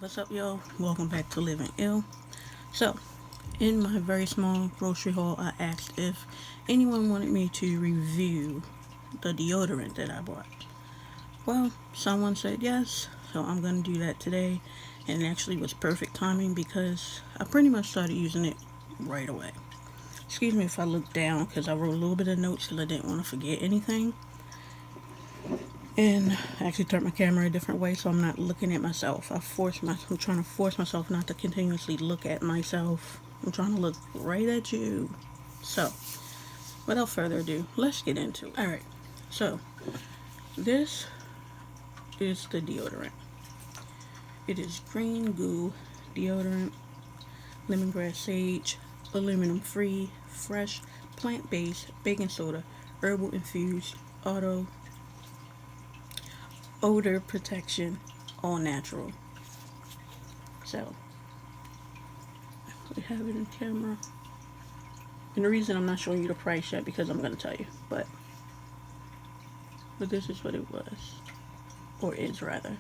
What's up, y'all? Welcome back to Living Ill. So, in my very small grocery haul, I asked if anyone wanted me to review the deodorant that I bought. Well, someone said yes, so I'm going to do that today. And it actually was perfect timing because I pretty much started using it right away. Excuse me if I look down because I wrote a little bit of notes because I didn't want to forget anything. And I actually turned my camera a different way so I'm not looking at myself. I'm trying to force myself not to continuously look at myself. I'm trying to look right at you. So, without further ado, let's get into it. Alright, so this is the deodorant. It is green goo deodorant, lemongrass sage, aluminum free, fresh, plant-based, baking soda, herbal infused, odor protection, all natural. So we have it in camera, and the reason I'm not showing you the price yet because I'm going to tell you, but this is what it was, or is rather.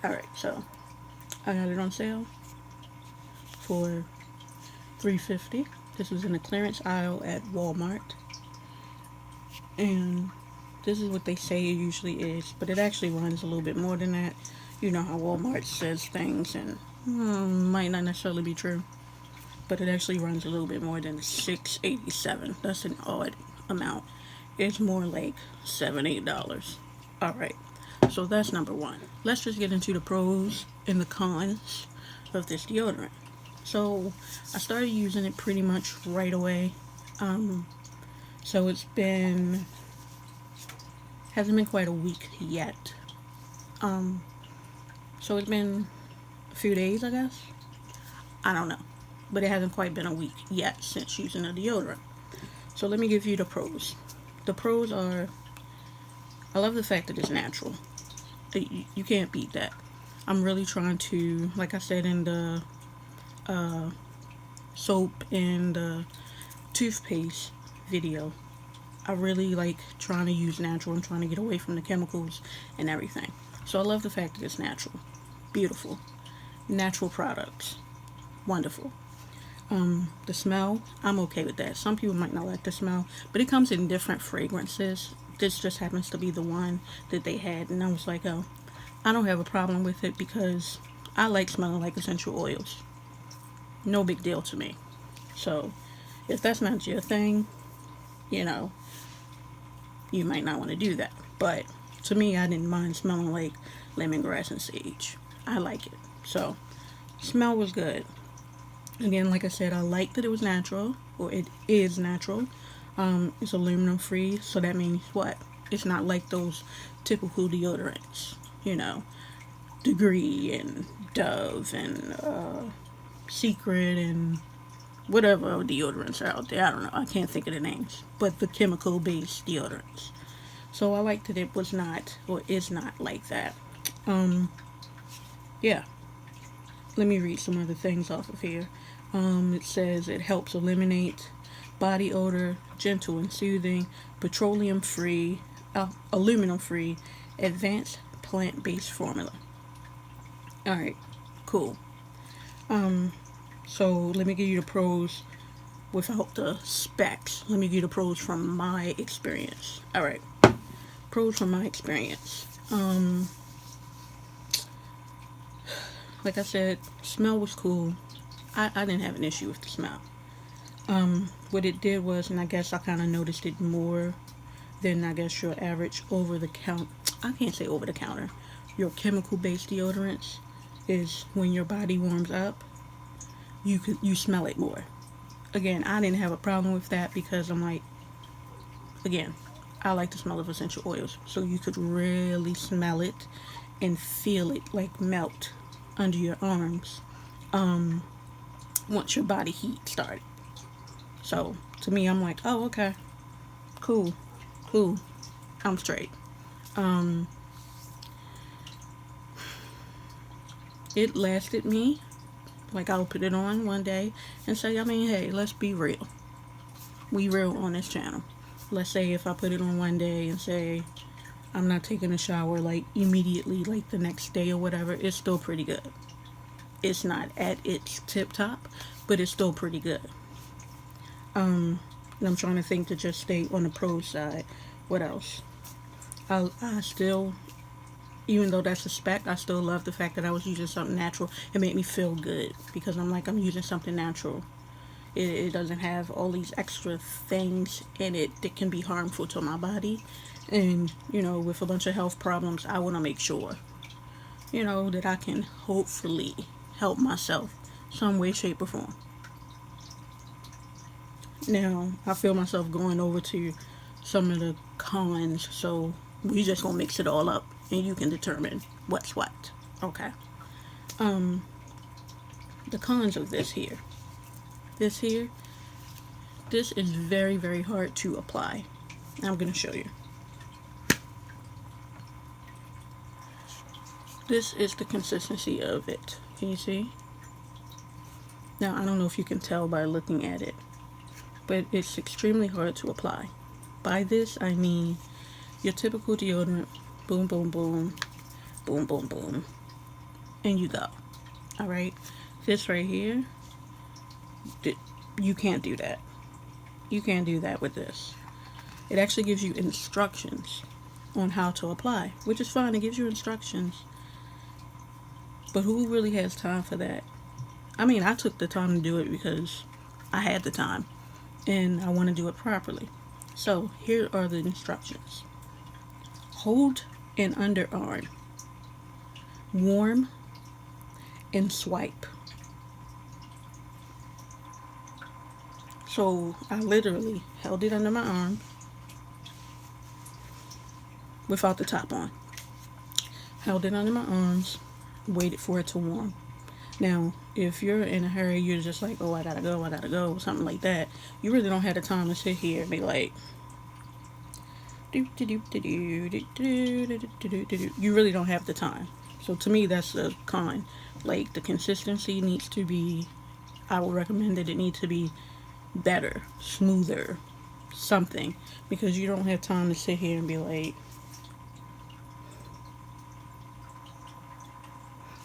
Alright, so I got it on sale for $3.50. This was in the clearance aisle at Walmart. And this is what they say it usually is, but it actually runs a little bit more than that. You know how Walmart says things and might not necessarily be true, but it actually runs a little bit more than $6.87. That's an odd amount. It's more like $7-8. Alright, so that's number one. Let's just get into the pros and the cons of this deodorant. So I started using it pretty much right away. So hasn't been quite a week yet. So it's been a few days, I guess. I don't know. But it hasn't quite been a week yet since using a deodorant. So let me give you the pros. The pros are, I love the fact that it's natural. You can't beat that. I'm really trying to, like I said in the soap and the toothpaste video, I really like trying to use natural and trying to get away from the chemicals and everything. So I love the fact that it's natural. Beautiful. Natural products. Wonderful. The smell, I'm okay with that. Some people might not like the smell, but it comes in different fragrances. This just happens to be the one that they had, and I was like, oh, I don't have a problem with it because I like smelling like essential oils. No big deal to me. So if that's not your thing, you might not want to do that. But to me, I didn't mind smelling like lemongrass and sage. I like it. So smell was good. Again, like I said, I like that it was natural, or it is natural. It's aluminum free, so that means what? It's not like those typical deodorants, Degree and Dove and Secret and whatever deodorants are out there. I don't know. I can't think of the names. But the chemical-based deodorants. So I like that it was not, or is not like that. Yeah. Let me read some other things off of here. It says it helps eliminate body odor, gentle and soothing, petroleum-free, aluminum-free, advanced plant-based formula. Alright, cool. So let me give you the pros without the specs. Let me give you the pros from my experience. Alright, pros from my experience. Like I said, smell was cool. I didn't have an issue with the smell. What it did was, and I guess I kind of noticed it more than I guess your average I can't say over the counter. Your chemical based deodorants is when your body warms up, you smell it more. Again, I didn't have a problem with that because I'm like, again, I like the smell of essential oils, so you could really smell it and feel it like melt under your arms once your body heat started. So to me, I'm like, oh, okay, cool, I'm straight. It lasted me. Like, I'll put it on one day and say, hey, let's be real. We real on this channel. Let's say if I put it on one day and say I'm not taking a shower like immediately, like the next day or whatever, it's still pretty good. It's not at its tip top, but it's still pretty good. And I'm trying to think to just stay on the pro side. What else? I still, even though that's a spec, I still love the fact that I was using something natural. It made me feel good because I'm like, I'm using something natural. It doesn't have all these extra things in it that can be harmful to my body. And, with a bunch of health problems, I want to make sure, that I can hopefully help myself some way, shape, or form. Now, I feel myself going over to some of the cons, so we just gonna mix it all up and you can determine what's what. Okay. The cons of this here. This is very, very hard to apply. I'm gonna show you. This is the consistency of it. Can you see? Now, I don't know if you can tell by looking at it, but it's extremely hard to apply. By this, I mean your typical deodorant, boom, boom, boom, boom, boom, boom, and you go. All right? This right here, you can't do that. You can't do that with this. It actually gives you instructions on how to apply, which is fine. It gives you instructions. But who really has time for that? I mean, I took the time to do it because I had the time and I want to do it properly. So here are the instructions. Hold an underarm, warm, and swipe. So I literally held it under my arm without the top on. Held it under my arms, waited for it to warm. Now, if you're in a hurry, you're just like, oh, I gotta go, something like that. You really don't have the time to sit here and be like, you really don't have the time. So to me, that's a con. Like, the consistency needs to be, I would recommend that it needs to be better, smoother, something, because you don't have time to sit here and be like,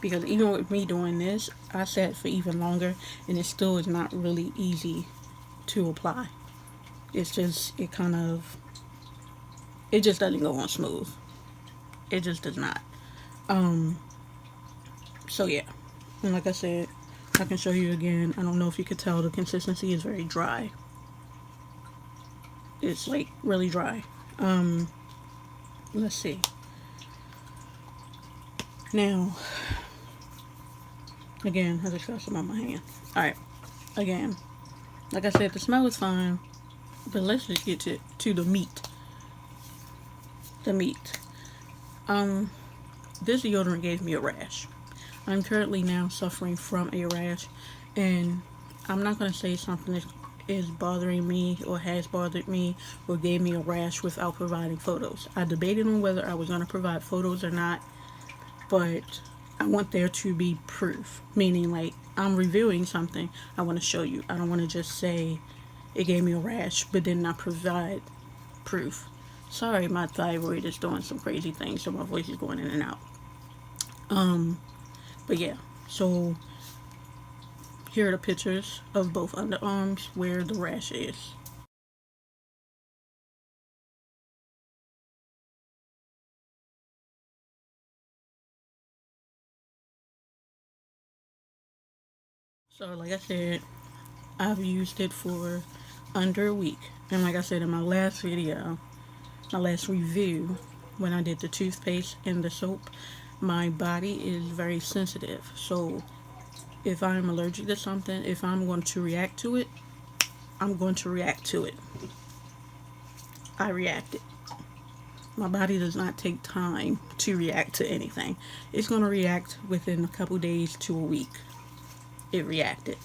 because even with me doing this, I sat for even longer and it still is not really easy to apply. It's just, it just doesn't go on smooth. It just does not. So yeah, and like I said, I can show you again. I don't know if you could tell, the consistency is very dry. It's like really dry. Let's see. Now, again, I just got some on my hand. Alright, again, like I said, the smell is fine, but let's just get to the meat. The meat. This deodorant gave me a rash. I'm currently now suffering from a rash, and I'm not going to say something that is bothering me or has bothered me or gave me a rash without providing photos. I debated on whether I was going to provide photos or not, but I want there to be proof, meaning like I'm reviewing something, I want to show you. I don't want to just say it gave me a rash but then not provide proof. Sorry, my thyroid is doing some crazy things, so my voice is going in and out. But yeah, so here are the pictures of both underarms where the rash is. So like I said, I've used it for under a week. And like I said in my last video, my last review, when I did the toothpaste and the soap, my body is very sensitive. So if I'm allergic to something, if I'm going to react to it, I'm going to react to it. I reacted. My body does not take time to react to anything. It's going to react within a couple days to a week. It reacted.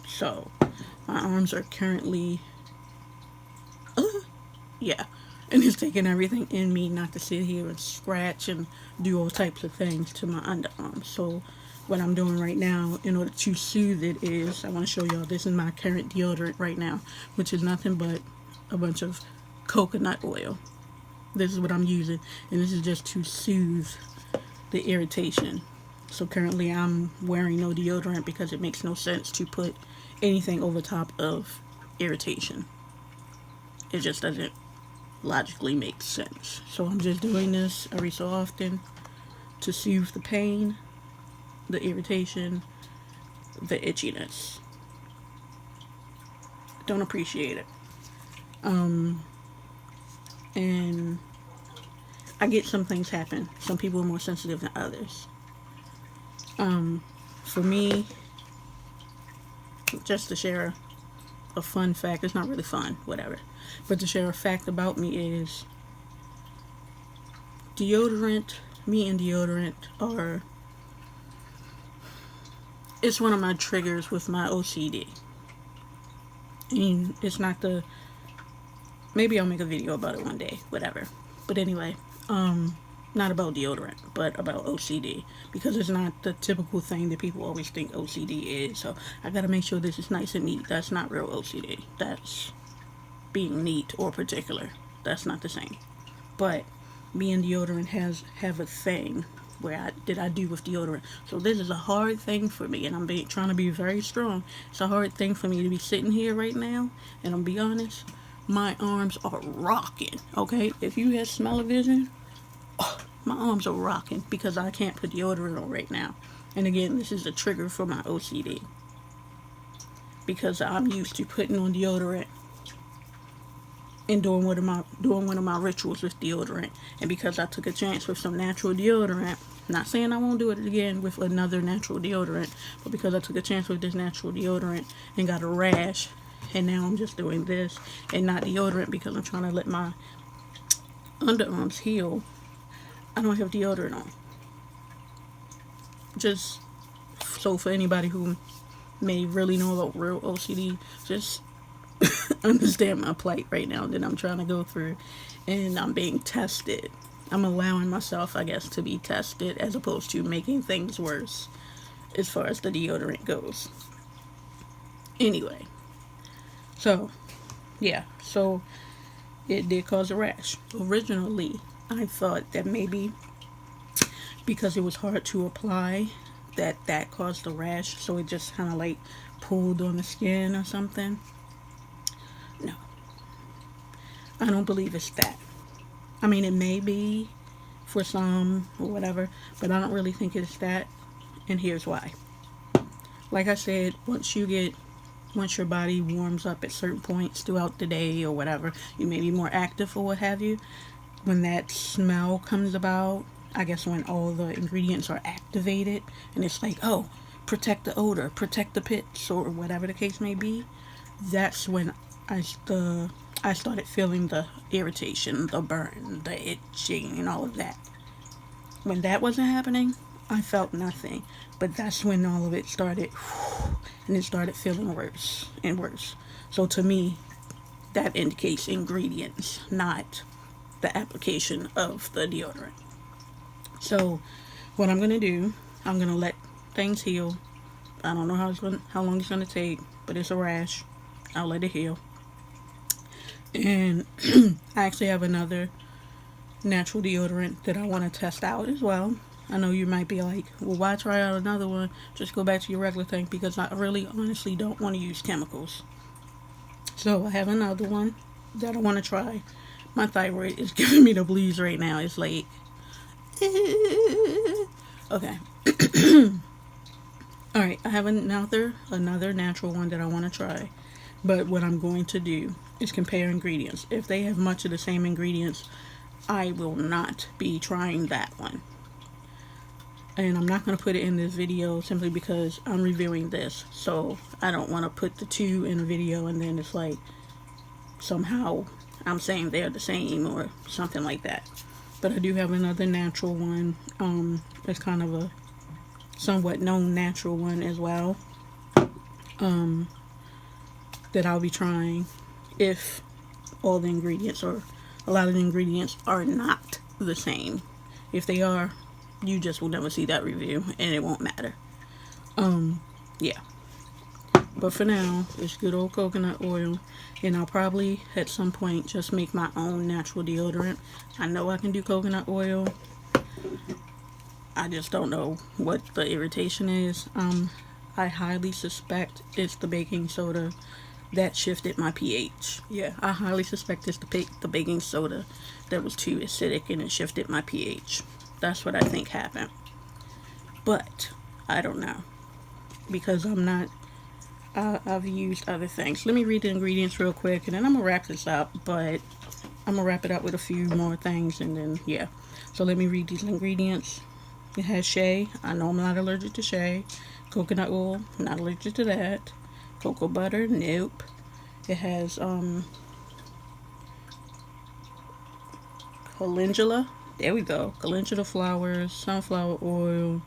So my arms are currently yeah, and it's taking everything in me not to sit here and scratch and do all types of things to my underarms. So what I'm doing right now in order to soothe it is, I want to show y'all, this is my current deodorant right now, which is nothing but a bunch of coconut oil. This is what I'm using, and this is just to soothe the irritation. So currently I'm wearing no deodorant because it makes no sense to put anything over top of irritation. It just doesn't logically make sense. So I'm just doing this every so often to soothe the pain, the irritation, the itchiness. Don't appreciate it. And I get some things happen. Some people are more sensitive than others. For me, just to share a fun fact, it's not really fun, whatever, but to share a fact about me is deodorant, me and deodorant are, it's one of my triggers with my OCD. I mean, it's not the, maybe I'll make a video about it one day, whatever. But anyway, not about deodorant, but about OCD, because it's not the typical thing that people always think OCD is. So I gotta make sure this is nice and neat. That's not real OCD. That's being neat or particular. That's not the same. But me and deodorant have a thing where I do with deodorant. So this is a hard thing for me, and I'm trying to be very strong. It's a hard thing for me to be sitting here right now, and I'll be honest, my arms are rocking. Okay, if you had smell-o-vision, my arms are rocking because I can't put deodorant on right now. And again, this is a trigger for my OCD because I'm used to putting on deodorant and doing one of my rituals with deodorant. And because I took a chance with some natural deodorant, not saying I won't do it again with another natural deodorant, but because I took a chance with this natural deodorant and got a rash, and now I'm just doing this and not deodorant because I'm trying to let my underarms heal, I don't have deodorant on. Just so for anybody who may really know about real OCD, just understand my plight right now that I'm trying to go through, and I'm being tested. I'm allowing myself, I guess, to be tested as opposed to making things worse as far as the deodorant goes. Anyway, so yeah, so it did cause a rash. Originally, I thought that maybe because it was hard to apply, that caused the rash, so it just kind of like pulled on the skin or something. No, I don't believe it's that. I mean, it may be for some or whatever, but I don't really think it's that, and here's why. Like I said, once your body warms up at certain points throughout the day or whatever, you may be more active or what have you. When that smell comes about, I guess when all the ingredients are activated, and it's like, oh, protect the odor, protect the pits, or whatever the case may be, that's when I started feeling the irritation, the burn, the itching, and all of that. When that wasn't happening, I felt nothing. But that's when all of it started, and it started feeling worse and worse. So to me, that indicates ingredients, not the application of the deodorant. So what I'm going to do, I'm going to let things heal. I don't know how long it's going to take, but it's a rash. I'll let it heal. And I actually have another natural deodorant that I want to test out as well. I know you might be like, well, why try out another one? Just go back to your regular thing, because I really honestly don't want to use chemicals. So I have another one that I want to try. My thyroid is giving me the blues right now. It's like, okay. Alright, I have another natural one that I want to try. But what I'm going to do is compare ingredients. If they have much of the same ingredients, I will not be trying that one. And I'm not going to put it in this video simply because I'm reviewing this. So I don't want to put the two in a video and then it's like somehow I'm saying they're the same or something like that. But I do have another natural one. It's kind of a somewhat known natural one as well. That I'll be trying if all the ingredients or a lot of the ingredients are not the same. If they are, you just will never see that review and it won't matter. Yeah. But for now, it's good old coconut oil. And I'll probably, at some point, just make my own natural deodorant. I know I can do coconut oil. I just don't know what the irritation is. I highly suspect it's the baking soda that shifted my pH. Yeah, I highly suspect it's the baking soda that was too acidic and it shifted my pH. That's what I think happened. But I don't know, because I've used other things. Let me read the ingredients real quick and then I'm gonna wrap this up, but I'm gonna wrap it up with a few more things and then yeah. So let me read these ingredients. It has shea. I know I'm not allergic to shea. Coconut oil, not allergic to that. Cocoa butter, nope. It has calendula. There we go. Calendula flowers, sunflower oil,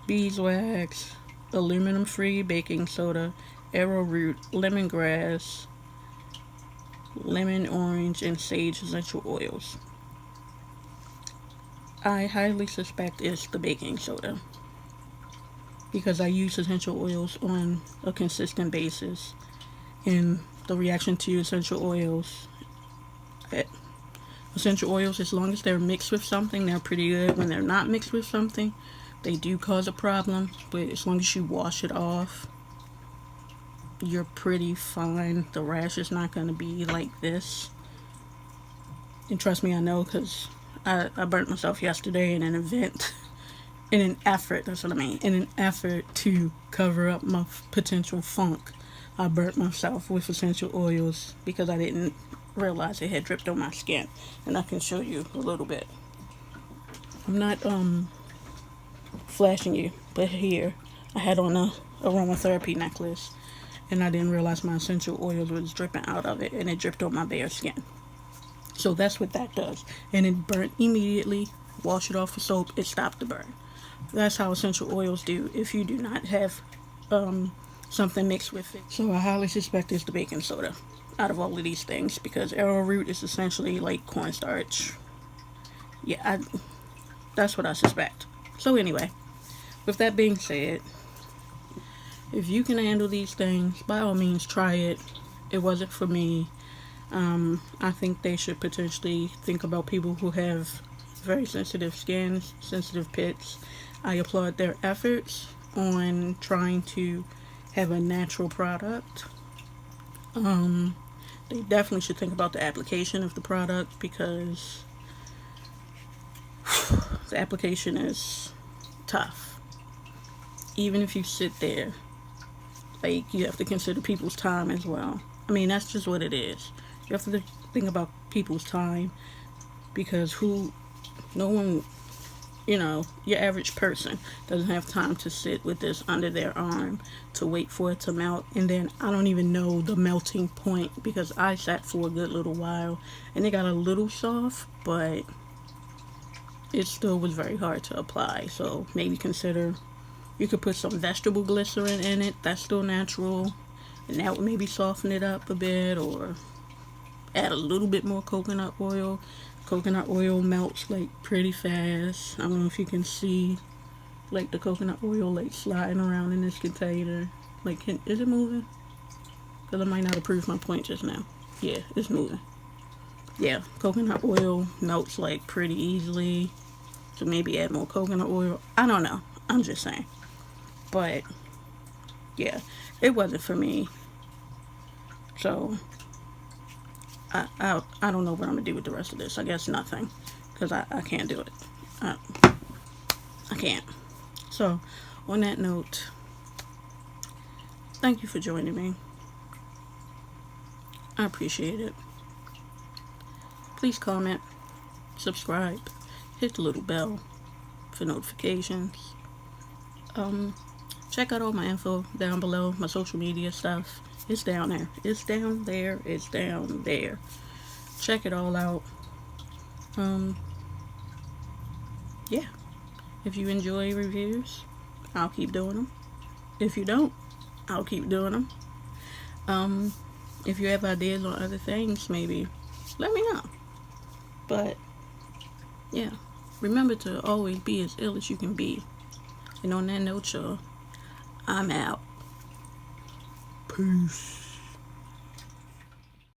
beeswax, aluminum-free baking soda, arrowroot, lemongrass, lemon, orange, and sage essential oils. I highly suspect it's the baking soda because I use essential oils on a consistent basis, and the reaction to essential oils, as long as they're mixed with something, they're pretty good. When they're not mixed with something, they do cause a problem, but as long as you wash it off, you're pretty fine. The rash is not going to be like this. And trust me, I know, because I burnt myself yesterday in an event. In an effort to cover up my potential funk, I burnt myself with essential oils because I didn't realize it had dripped on my skin. And I can show you a little bit. I'm not flashing you, but here I had on a aromatherapy necklace and I didn't realize my essential oils was dripping out of it, and it dripped on my bare skin. So that's what that does. And it burnt immediately. Wash it off with soap, it stopped the burn. That's how essential oils do if you do not have something mixed with it. So I highly suspect it's the baking soda out of all of these things, because arrowroot is essentially like cornstarch. Yeah, that's what I suspect. So anyway, with that being said, if you can handle these things, by all means try it. It wasn't for me. I think they should potentially think about people who have very sensitive skins, sensitive pits. I applaud their efforts on trying to have a natural product. They definitely should think about the application of the product, because the application is tough. Even if you sit there, like, you have to consider people's time as well. I mean, that's just what it is. You have to think about people's time, because no one, your average person doesn't have time to sit with this under their arm to wait for it to melt. And then I don't even know the melting point, because I sat for a good little while and it got a little soft, but it still was very hard to apply. So maybe consider, you could put some vegetable glycerin in it. That's still natural, and that would maybe soften it up a bit, or add a little bit more coconut oil. Coconut oil melts like pretty fast. I don't know if you can see like the coconut oil like sliding around in this container. Like, is it moving? Because I might not have proved my point just now. Yeah, it's moving. Yeah, coconut oil melts like pretty easily. So maybe add more coconut oil. I don't know. I'm just saying. But yeah, it wasn't for me. So I don't know what I'm gonna do with the rest of this. I guess nothing, because I can't do it. I can't. So on that note, thank you for joining me. I appreciate it. Please comment, subscribe, hit the little bell for notifications. Check out all my info down below, my social media stuff. It's down there. It's down there. It's down there. Check it all out. Yeah. If you enjoy reviews, I'll keep doing them. If you don't, I'll keep doing them. If you have ideas on other things, maybe let me know. But yeah, remember to always be as ill as you can be. And on that note, y'all, I'm out. Peace.